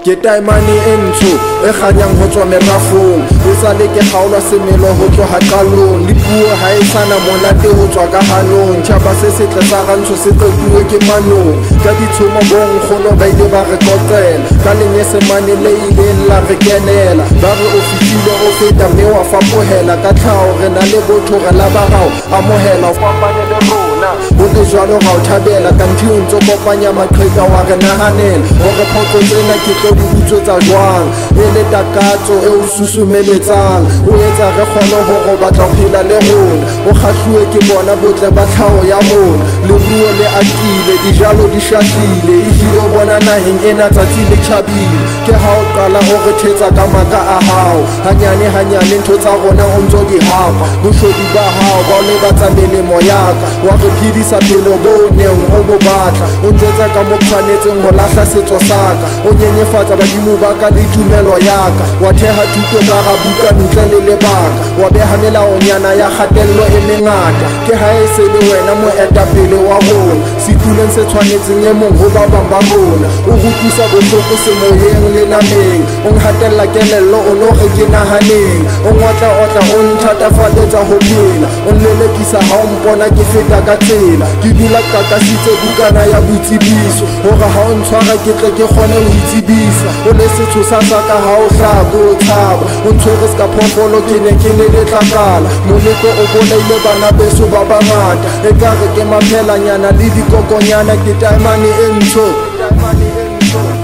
ke taemane e ntsho e kganyang ho tswa merafong e sale ke kgaolwa semelo ho tloha qalong le puo ha e sana monate ho tswa ka hanong tjhaba se setle sa rantsho se qetuwe ke manong ka ditshomo bonkgono ba ile ba re qoqela ka lenyesemane le ileng la re kenela ba re o fitile o feta mme wa fapohela ka tlhaho re na le botho re la barao amohela o fapane le rona ho le jwalo ra o thabela kanthi o ntso kopanya maqheka wa re nahanela hore photso tsena ke tlo di utswetsa jwang e le takatso e o susumeletsang o etsa re kgone ho batla ho phela le rona o kgahluwe ke bona botle ba tlhaho ya rona leruo le atile dijalo di shahlile ebile o bona naheng ena tsatsi le tjhabile ke ha o qala ho re thetsa ka maka a hao hanyane hanyane ntho tsa rona o ntso di hapa bohlodi ba hao ba o lebatsa melemo ya ka wa re phedisa phelo bo neng o bo batla o ntsetsa ka mo tshwanetseng ho lahla setso sa ka o nyenyefatsa badimo ba ka le tumelo ya ka wa theha thuto ka hara buka ntle le lebaka wa beha melaonyana ya kgatello e mengata ke ha e se le wena moetapele wa rona setuleng se tshwanetseng e mong ho ba bang ba rona o rutlisa bohloko semoyeng le nameng o nhatella kelello o no re ke nahaneng o ngotla-otla o nthatafaletsa ho phela o nlelekisa ha o mpona ke feta ka tsela ke dula kakasitse bukana ya boitsebiso hore ha o ntshwara ke tle ke kgone ho itsebisa o le setshosa sa ka ha o hlako o tshaba o ntshwere ska phoofolo ke ne le tlakala moleko o bolaile bana beso ba bangata e ka re ke maphelanyana le dikokonyana ke taemane e ntsho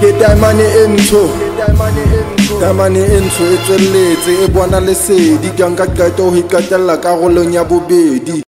ke taemane e ntsho taemane e ntsho e tswelletse e bona lesedi ka nka qeto ho iqatella karolong ya bobedi.